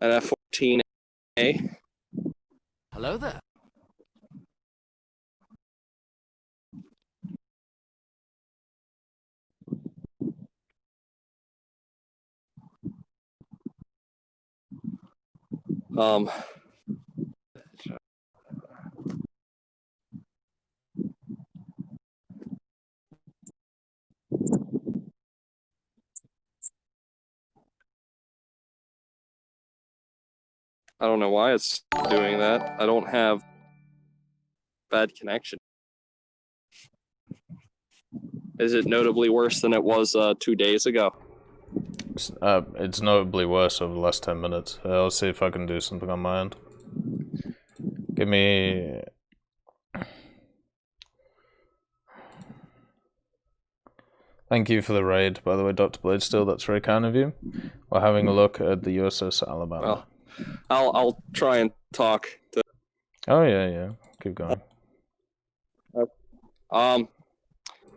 an F-14A. Hello there. I don't know why it's doing that. I don't have bad connection. Is it notably worse than it was 2 days ago? It's notably worse over the last 10 minutes. I'll see if I can do something on my end. Give me... Thank you for the raid, by the way, Dr. Bladesteel. That's very kind of you. We're having a look at the USS Alabama. Well, I'll try and talk to... Oh, yeah. Keep going.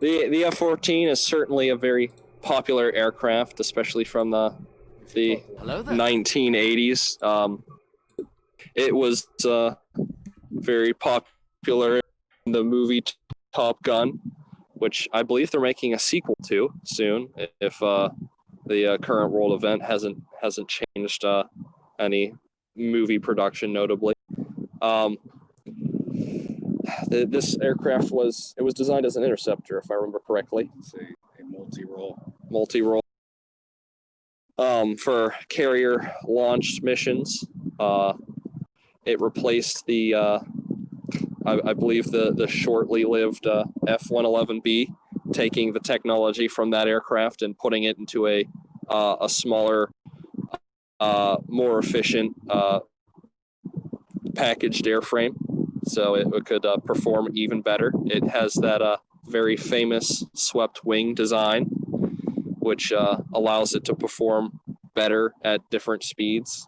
The F-14 is certainly a very popular aircraft, especially from the 1980s. It was very popular in the movie Top Gun, which I believe they're making a sequel to soon, if the current world event hasn't changed any movie production notably. This aircraft was designed as an interceptor, if I remember correctly. It's a multi-role. For carrier launched missions. It replaced the I believe the shortly lived F-111B, taking the technology from that aircraft and putting it into a smaller, more efficient packaged airframe, so it could perform even better. It has that very famous swept wing design, which allows it to perform better at different speeds.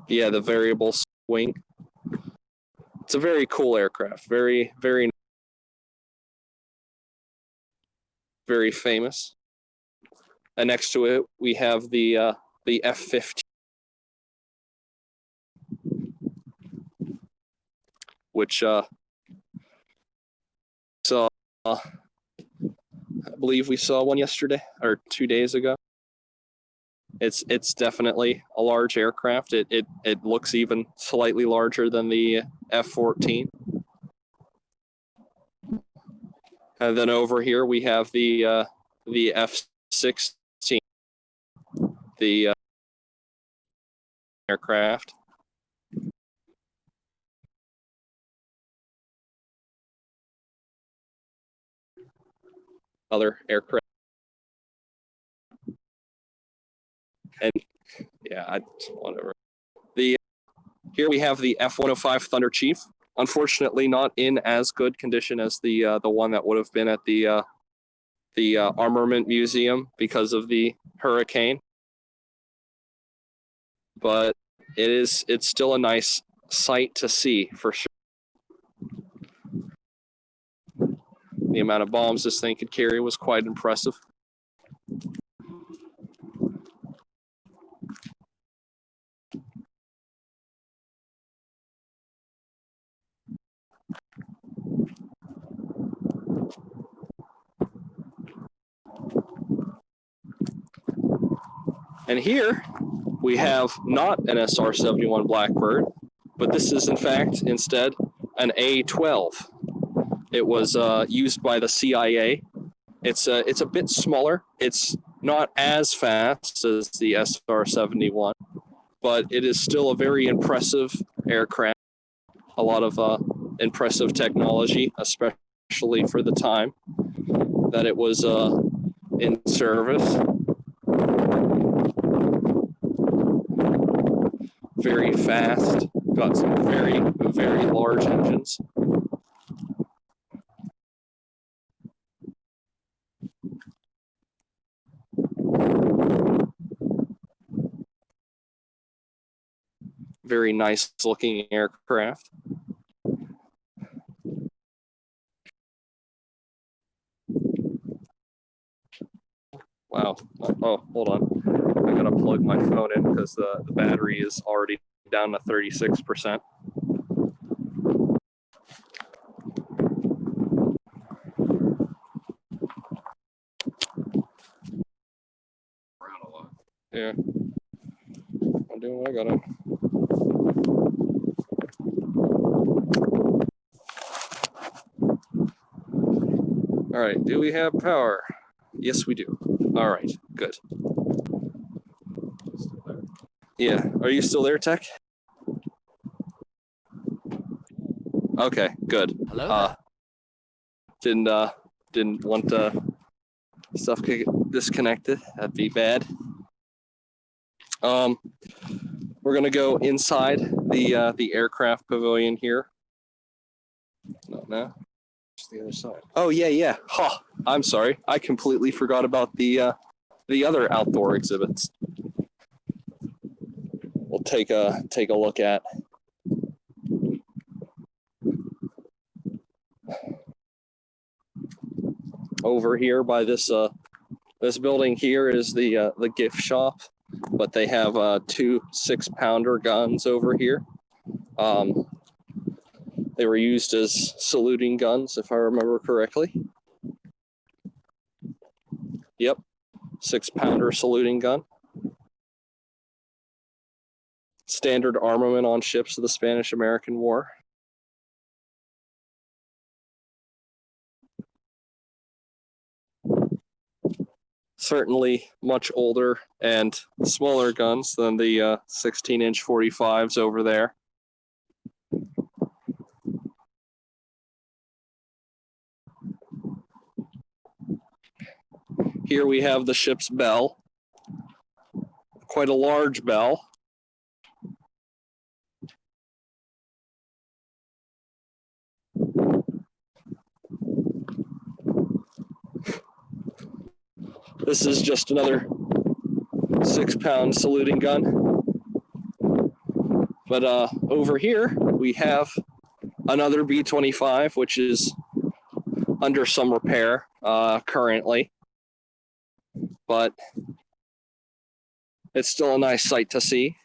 Yeah, the variable wing. It's a very cool aircraft. Very, very, very famous. And next to it, we have the F-15, which saw. I believe we saw one yesterday or 2 days ago. It's definitely a large aircraft. It looks even slightly larger than the F-14. And then over here we have the F-16, the aircraft. Other aircraft. And yeah, whatever. Here we have the F-105 Thunder Chief. Unfortunately, not in as good condition as the one that would have been at the Armament Museum because of the hurricane. But it's still a nice sight to see for sure. The amount of bombs this thing could carry was quite impressive. And here we have not an SR-71 Blackbird, but this is in fact instead an A-12. It was used by the CIA. It's a bit smaller. It's not as fast as the SR-71, but it is still a very impressive aircraft. A lot of impressive technology, especially for the time that it was in service. Very fast, got some very, very large engines. Very nice looking aircraft. Wow. Oh, hold on. I gotta plug my phone in because the battery is already down to 36%. Around a lot. Yeah. I'm doing what I gotta. All right. Do we have power? Yes, we do. All right. Good. Still there. Yeah. Are you still there, Tech? Okay. Good. Hello there. Didn't want stuff to get disconnected. That'd be bad. We're gonna go inside the aircraft pavilion here. No. It's the other side. Oh yeah. Huh. I'm sorry. I completely forgot about the other outdoor exhibits. We'll take a look at. Over here by this building here is the gift shop, but they have 2 6-pounder guns over here. They were used as saluting guns, if I remember correctly. Yep, 6-pounder saluting gun. Standard armament on ships of the Spanish-American War. Certainly much older and smaller guns than the 16-inch 45s over there. Here we have the ship's bell. Quite a large bell. This is just another 6-pound saluting gun. But over here we have another B-25, which is under some repair currently. But it's still a nice sight to see.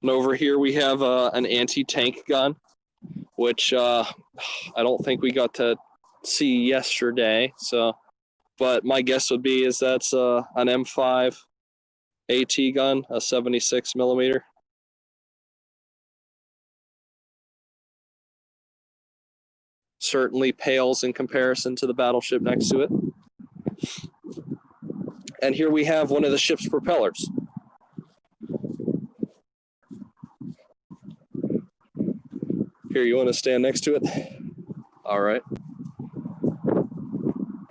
And over here we have an anti-tank gun, which I don't think we got to see yesterday. But my guess would be is that's an M5 AT gun, a 76 millimeter. Certainly pales in comparison to the battleship next to it. And here we have one of the ship's propellers. Here, you want to stand next to it? All right.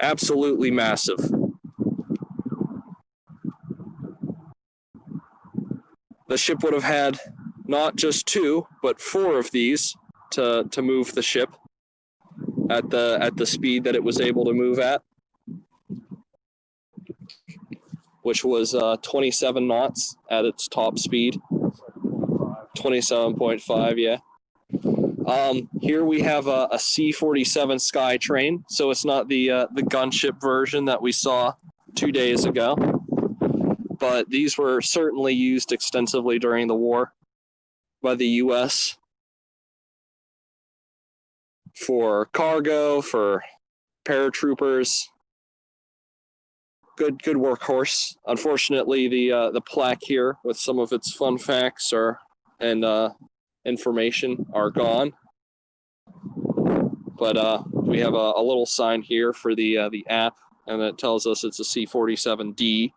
Absolutely massive. The ship would have had not just 2, but 4 of these to move the ship at the speed that it was able to move at, which was 27 knots at its top speed. 27.5, yeah. Here we have a C-47 Skytrain, so it's not the gunship version that we saw 2 days ago, but these were certainly used extensively during the war by the U.S. for cargo, for paratroopers. Good workhorse. Unfortunately, the plaque here with some of its fun facts and information are gone. But we have a little sign here for the app, and it tells us it's a C-47D.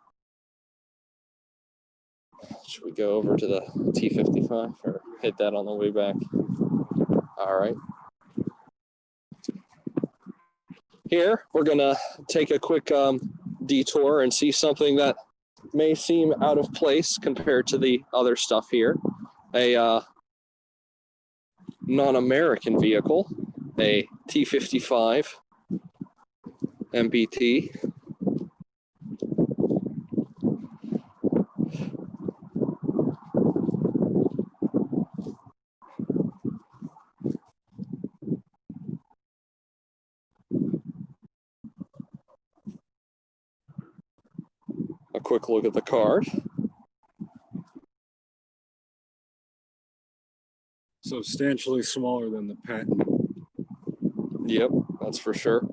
Should we go over to the T-55 or hit that on the way back? All right. Here, we're gonna take a quick detour and see something that may seem out of place compared to the other stuff here. A non-American vehicle, a T-55 MBT. a quick look at the card. Substantially smaller than the patent. Yep, that's for sure.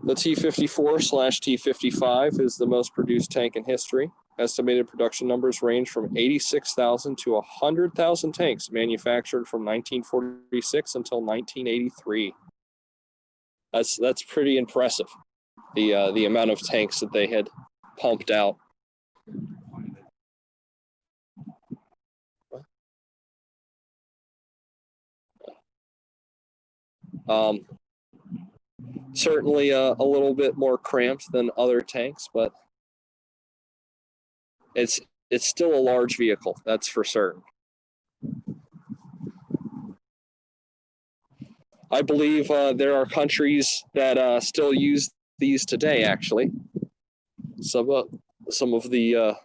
The T-54/T-55 is the most produced tank in history. Estimated production numbers range from 86,000 to 100,000 tanks manufactured from 1946 until 1983. That's pretty impressive. The amount of tanks that they had pumped out. Certainly a little bit more cramped than other tanks, but it's still a large vehicle, that's for certain. I believe there are countries that still use these today, actually. Some of the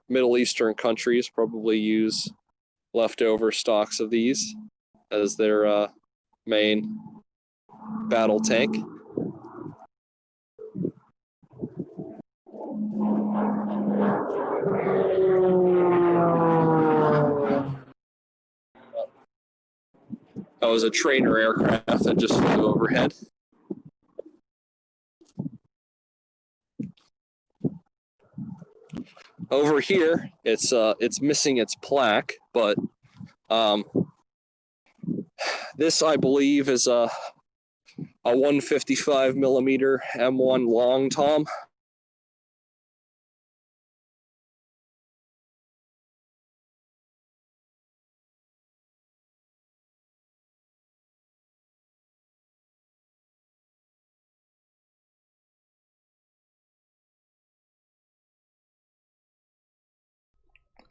Middle Eastern countries probably use leftover stocks of these as their main battle tank. That was a trainer aircraft that just flew overhead. Over here, it's missing its plaque, but this, I believe, is a 155 millimeter M1 long tom.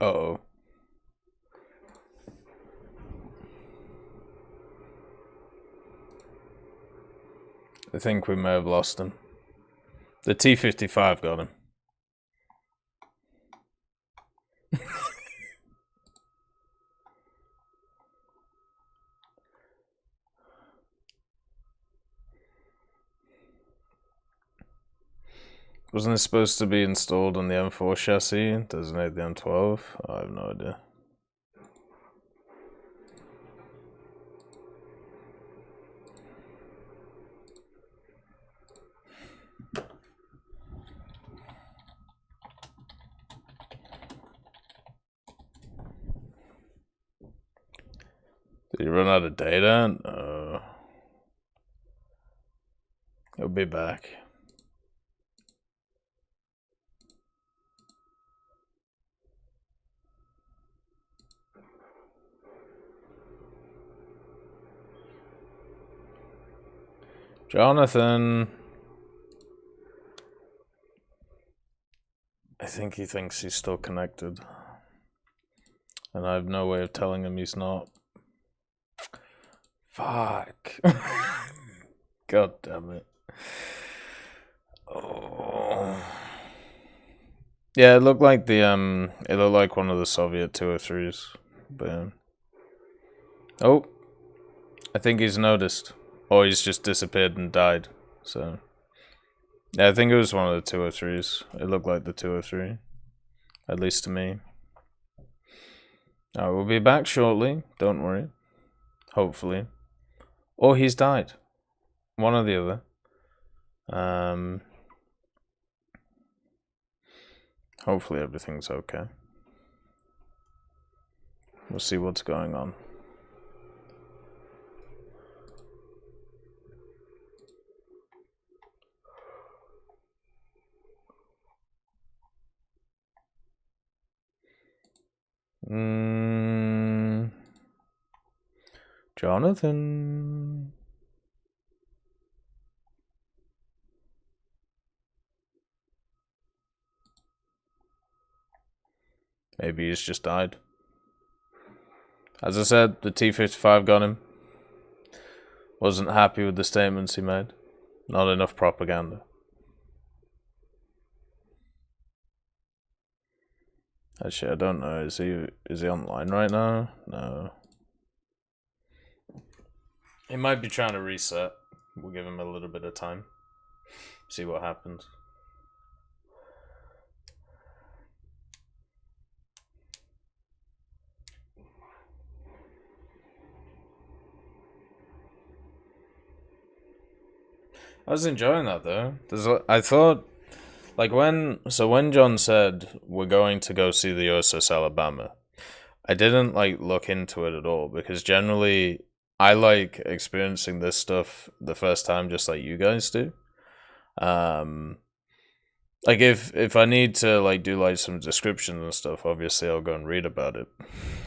Uh-oh. I think we may have lost him. The T-55 got him. Wasn't it supposed to be installed on the M4 chassis? Designate the M12? I have no idea. Did you run out of data? No. He'll be back. Jonathan. I think he thinks he's still connected. And I have no way of telling him he's not. Fuck. God damn it. Oh. Yeah, it looked like the it looked like one of the Soviet 203s. But yeah. Oh. I think he's noticed. Or he's just disappeared and died. So yeah, I think it was one of the 203s. It looked like the 203. At least to me. Alright, we'll be back shortly. Don't worry. Hopefully. Or he's died. One or the other. Hopefully everything's okay. We'll see what's going on. Jonathan. Maybe he's just died. As I said, the T-55 got him. Wasn't happy with the statements he made. Not enough propaganda. Actually, I don't know. Is he online right now? No. He might be trying to reset. We'll give him a little bit of time. See what happens. I was enjoying that though. I thought, like when John said we're going to go see the USS Alabama, I didn't like look into it at all because generally I like experiencing this stuff the first time, just like you guys do. Like if I need to like do like some descriptions and stuff, obviously I'll go and read about it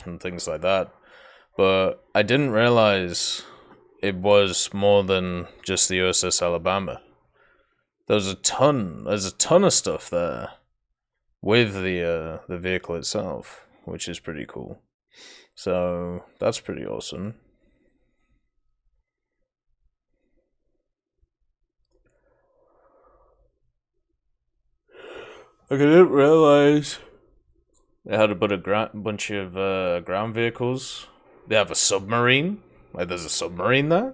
and things like that. But I didn't realize it was more than just the USS Alabama. There's a ton of stuff there with the vehicle itself, which is pretty cool. So that's pretty awesome. Like, I didn't realize they had a bunch of ground vehicles. They have a submarine. Like, there's a submarine there?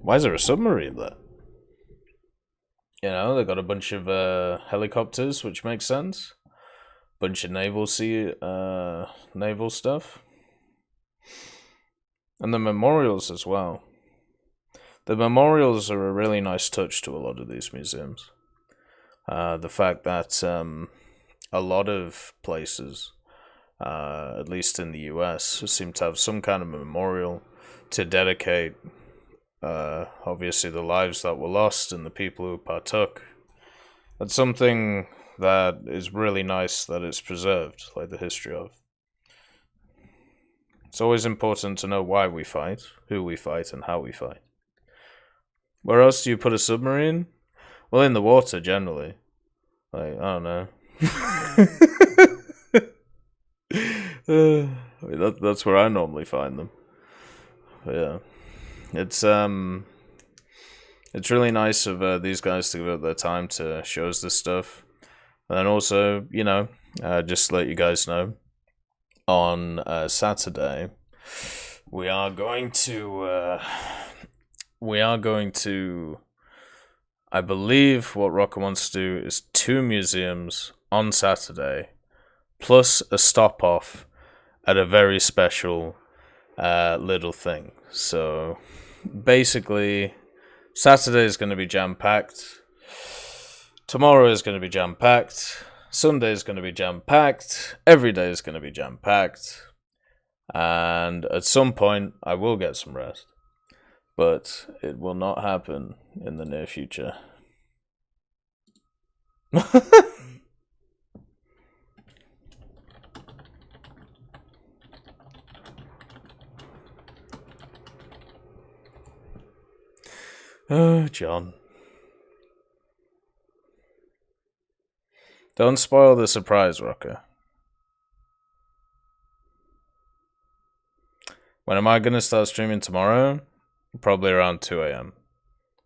Why is there a submarine there? You know, they got a bunch of helicopters, which makes sense. Bunch of naval stuff. And the memorials as well. The memorials are a really nice touch to a lot of these museums. The fact that a lot of places, at least in the US, seem to have some kind of memorial to dedicate, obviously, the lives that were lost and the people who partook. That's something that is really nice that it's preserved, like the history of. It's always important to know why we fight, who we fight, and how we fight. Where else do you put a submarine? Well, in the water, generally. Like, I don't know. I mean, that's where I normally find them. But yeah. It's really nice of these guys to give up their time to show us this stuff. And then also, you know, just to let you guys know, on Saturday, we are going to, I believe what Rocker wants to do is 2 museums on Saturday, plus a stop-off at a very special little thing. So, basically, Saturday is going to be jam-packed. Tomorrow is going to be jam-packed. Sunday is going to be jam-packed. Every day is going to be jam-packed. And at some point, I will get some rest. But it will not happen in the near future. Oh, John. Don't spoil the surprise, Rocker. When am I going to start streaming tomorrow? Probably around 2 a.m.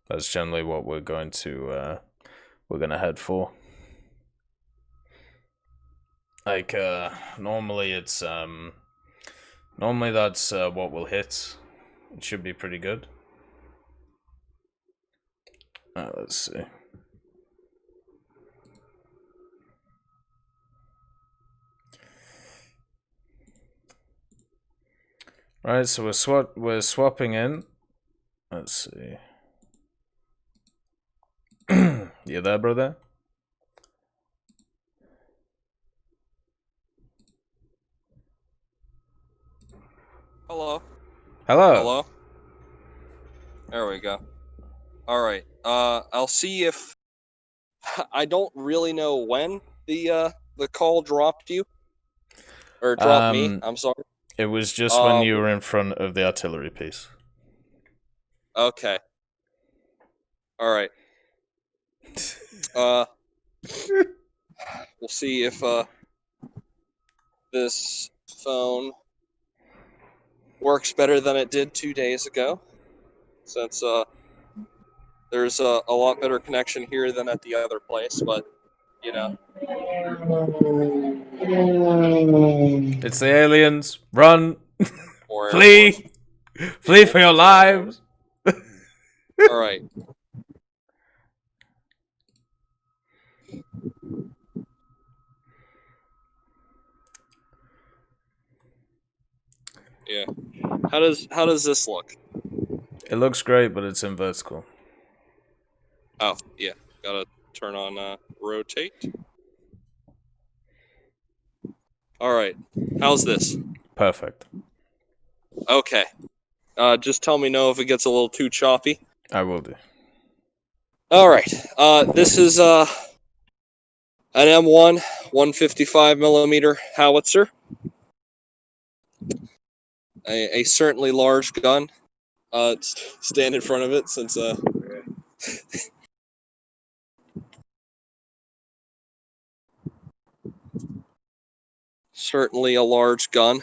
That's generally what we're going to head for. Like normally it's normally that's what we'll hit. It should be pretty good. Let's see. Right, so we're swapping in. Let's see. You there, brother? Hello. Hello. Hello. There we go. All right. I'll see if I don't really know when the call dropped you or dropped me. I'm sorry. It was just when you were in front of the artillery piece. Okay. All right. We'll see if this phone works better than it did 2 days ago, since there's a lot better connection here than at the other place, but you know. It's the aliens. Run. Or Flee. Flee for your lives. All right. Yeah. How does this look? It looks great, but it's in vertical. Oh, yeah. Gotta turn on rotate. All right. How's this? Perfect. Okay. Just tell me no if it gets a little too choppy. I will do. All right. This is an M1 155mm howitzer. A certainly large gun. Stand in front of it since certainly a large gun.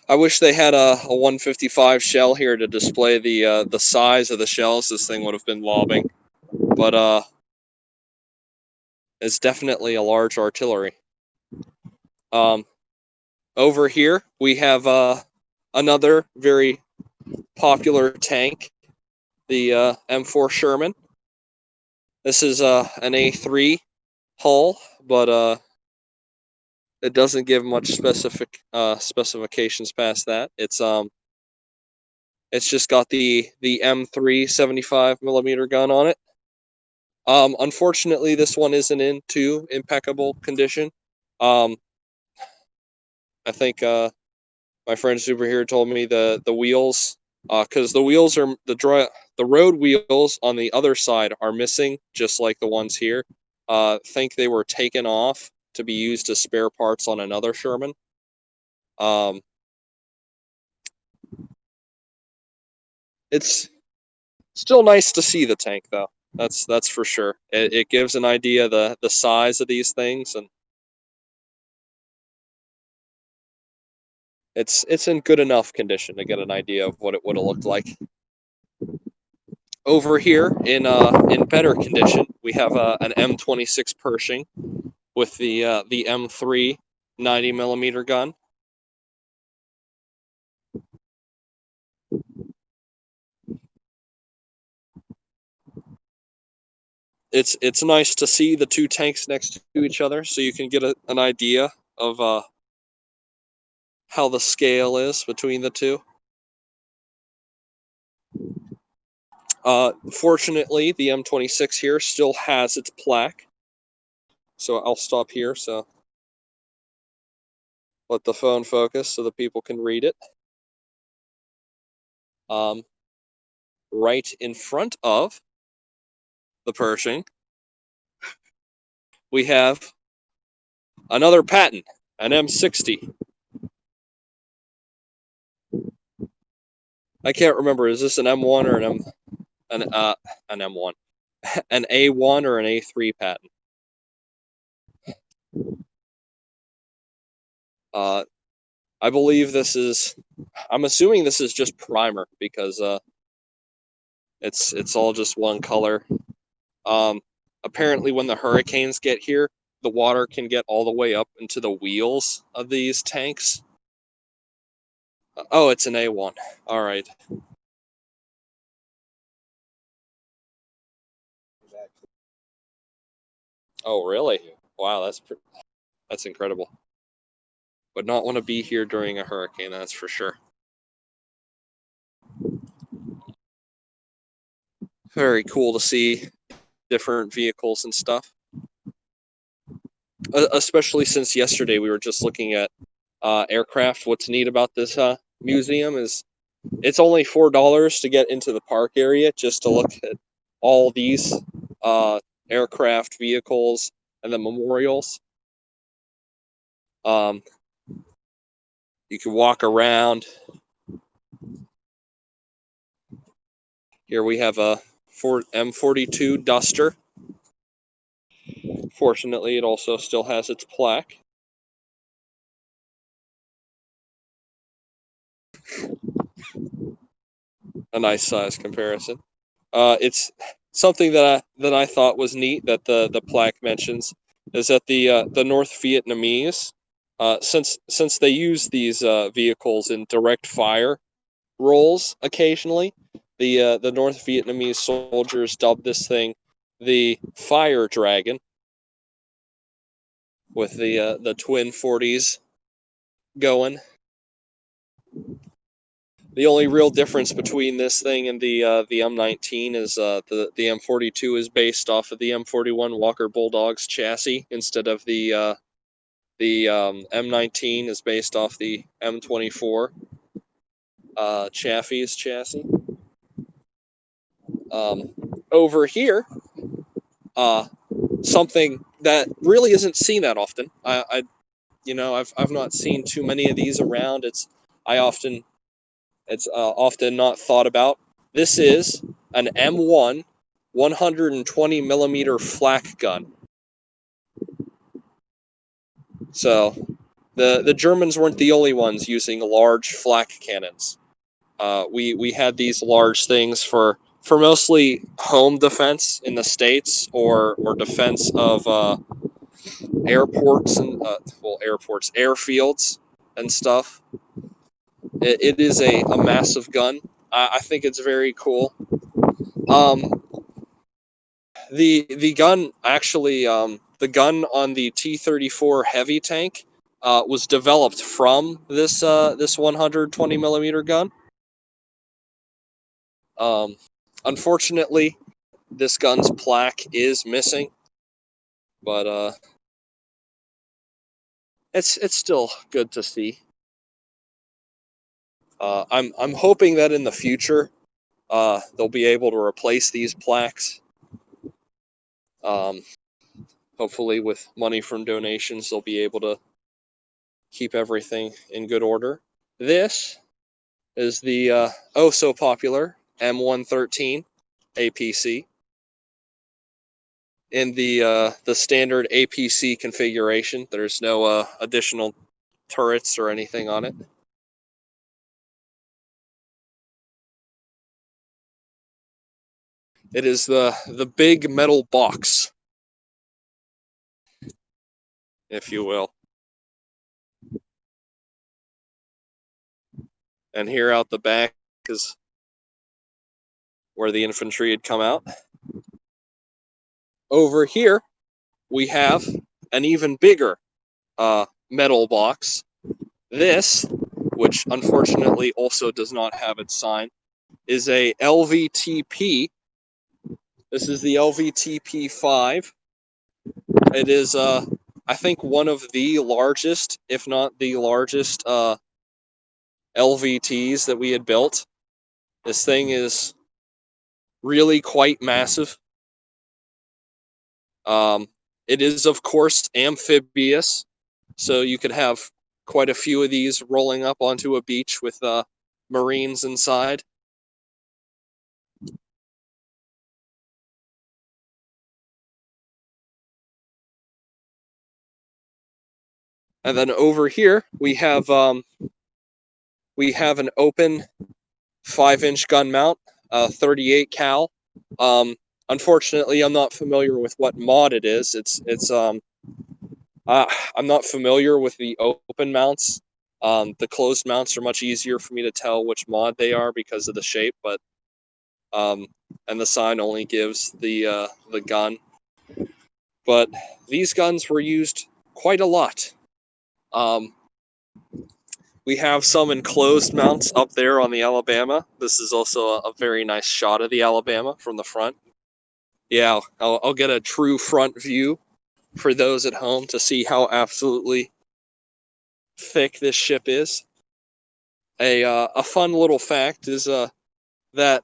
I wish they had a 155 shell here to display the size of the shells. This thing would have been lobbing, but it's definitely a large artillery. Over here we have another very popular tank, the M4 Sherman. This is an A3 hull, but it doesn't give much specifications past that. It's just got the M3 75mm gun on it. Unfortunately, this one isn't in too impeccable condition. I think my friend Super here told me the wheels, because the wheels are the road wheels on the other side are missing, just like the ones here. Think they were taken off to be used as spare parts on another Sherman. It's still nice to see the tank, though. That's for sure. It gives an idea of the size of these things, and it's in good enough condition to get an idea of what it would have looked like. Over here in better condition, we have an M26 Pershing with the M3 90mm gun. It's nice to see the two tanks next to each other, so you can get an idea of how the scale is between the two. Fortunately, the M26 here still has its plaque, so I'll stop here so let the phone focus so the people can read it. Right in front of the Pershing, we have another Patton, an M60. I can't remember. Is this an M1 or an M1, an A1 or an A3 Patton? I believe this is. I'm assuming this is just primer because it's all just one color. Apparently, when the hurricanes get here, the water can get all the way up into the wheels of these tanks. Oh, it's an A1. All right. Oh, really? Wow, that's incredible. Would not want to be here during a hurricane, that's for sure. Very cool to see different vehicles and stuff. Especially since yesterday we were just looking at aircraft. What's neat about this museum is it's only $4 to get into the park area just to look at all these aircraft vehicles and the memorials. You can walk around. Here we have a Ford M42 Duster. Fortunately, it also still has its plaque. A nice size comparison. It's something that I thought was neat that the plaque mentions is that the North Vietnamese, since they use these vehicles in direct fire roles occasionally, the North Vietnamese soldiers dubbed this thing the Fire Dragon, with the twin 40s going. The only real difference between this thing and the M19 is the M42 is based off of the M41 Walker Bulldogs chassis instead of the M19 is based off the M24 Chaffee's chassis. Over here, something that really isn't seen that often. I've not seen too many of these around. It's often not thought about. This is an M1 120 millimeter flak gun. So the Germans weren't the only ones using large flak cannons. We had these large things for mostly home defense in the States or defense of airports and airfields and stuff. It is a massive gun. I think it's very cool. The gun actually the gun on the T-34 heavy tank was developed from this 120 millimeter gun. Unfortunately, this gun's plaque is missing, but it's still good to see. I'm hoping that in the future they'll be able to replace these plaques. Hopefully, with money from donations, they'll be able to keep everything in good order. This is the oh so popular M113 APC in the standard APC configuration. There's no additional turrets or anything on it. It is the big metal box, if you will. And here out the back is where the infantry had come out. Over here, we have an even bigger metal box. This, which unfortunately also does not have its sign, is a LVTP. This is the LVTP-5. It is, I think, one of the largest, if not the largest, LVTs that we had built. This thing is really quite massive. It is, of course, amphibious, so you could have quite a few of these rolling up onto a beach with Marines inside. And then over here we have an open 5-inch gun mount, 38 cal. Unfortunately, I'm not familiar with what mod it is. I'm not familiar with the open mounts. The closed mounts are much easier for me to tell which mod they are because of the shape, but and the sign only gives the gun. But these guns were used quite a lot. We have some enclosed mounts up there on the Alabama. This is also a very nice shot of the Alabama from the front. Yeah, I'll get a true front view for those at home to see how absolutely thick this ship is. A fun little fact is that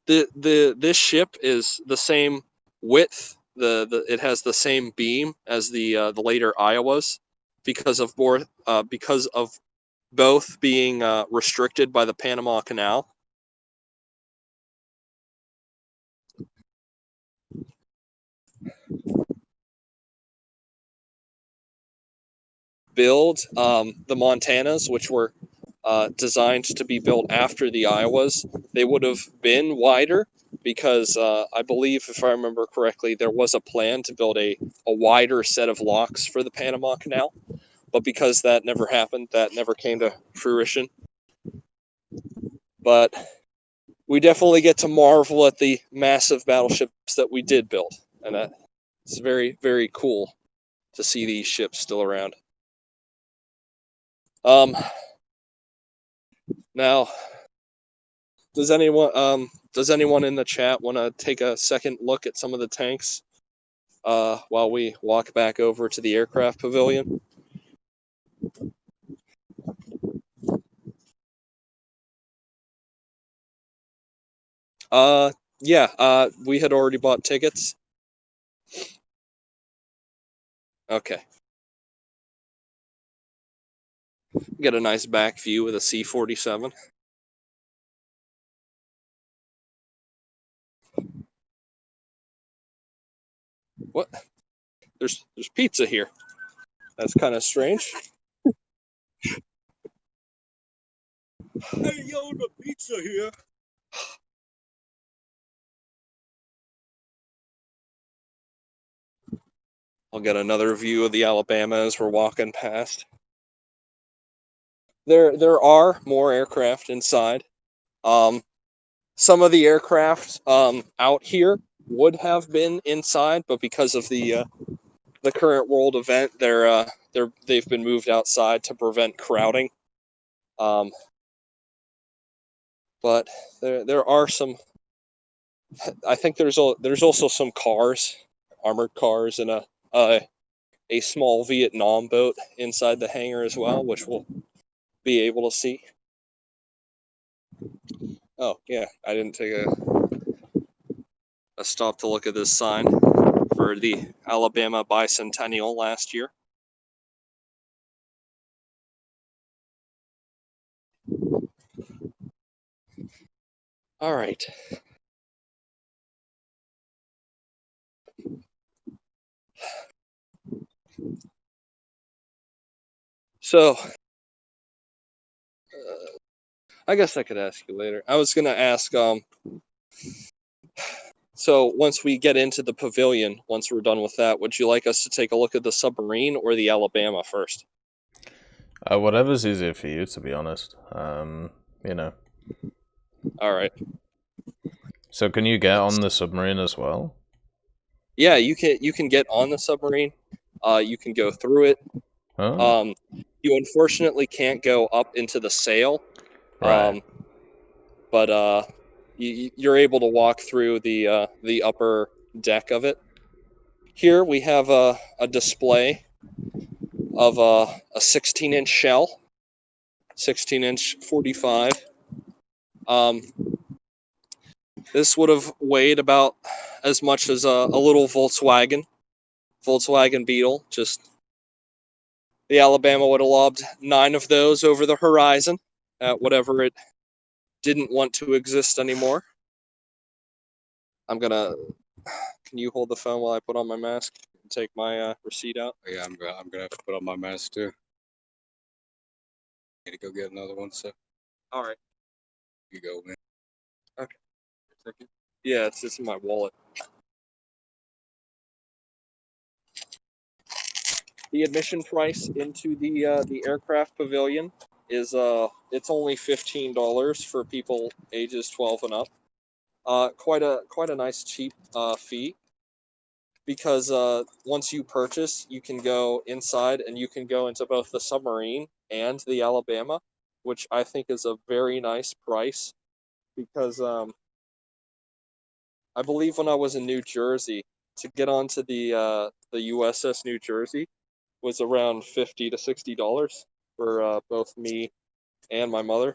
this ship is the same width. It has the same beam as the later Iowas because of both being restricted by the Panama Canal. Build the Montanas, which were designed to be built after the Iowas, they would have been wider because I believe, if I remember correctly, there was a plan to build a wider set of locks for the Panama Canal. But because that never happened, that never came to fruition. But we definitely get to marvel at the massive battleships that we did build. And it's very, very cool to see these ships still around. Now, does anyone in the chat want to take a second look at some of the tanks while we walk back over to the aircraft pavilion? Yeah, we had already bought tickets. Okay. Get a nice back view with a C-47. What? There's pizza here. That's kind of strange. Hey, yo, the pizza here. I'll get another view of the Alabama as we're walking past. There are more aircraft inside. Some of the aircraft out here would have been inside, but because of the current world event, they've been moved outside to prevent crowding. But there are some. I think there's also some cars, armored cars, and a small Vietnam boat inside the hangar as well, which we'll be able to see. Oh yeah, I didn't take a stop to look at this sign for the Alabama Bicentennial last year. All right. So, I guess I could ask you later. I was gonna ask, so once we get into the pavilion, once we're done with that, would you like us to take a look at the submarine or the Alabama first? Whatever's easier for you, to be honest. You know. All right. So can you get on the submarine as well? Yeah, you can get on the submarine. You can go through it. Oh. You unfortunately can't go up into the sail. Right. But you're able to walk through the upper deck of it. Here we have a display of a 16-inch shell, 16-inch 45. This would have weighed about as much as a little Volkswagen Beetle. Just the Alabama would have lobbed 9 of those over the horizon at whatever it didn't want to exist anymore. Can you hold the phone while I put on my mask and take my receipt out? Yeah, I'm gonna have to put on my mask too. Need to go get another one, so All right. you go, man. Okay. Yeah, it's in my wallet. The admission price into the aircraft pavilion is it's only $15 for people ages 12 and up. Quite a nice cheap fee, because once you purchase, you can go inside and you can go into both the submarine and the Alabama, which I think is a very nice price, because I believe when I was in New Jersey, to get onto the USS New Jersey was around $50 to $60 for both me and my mother.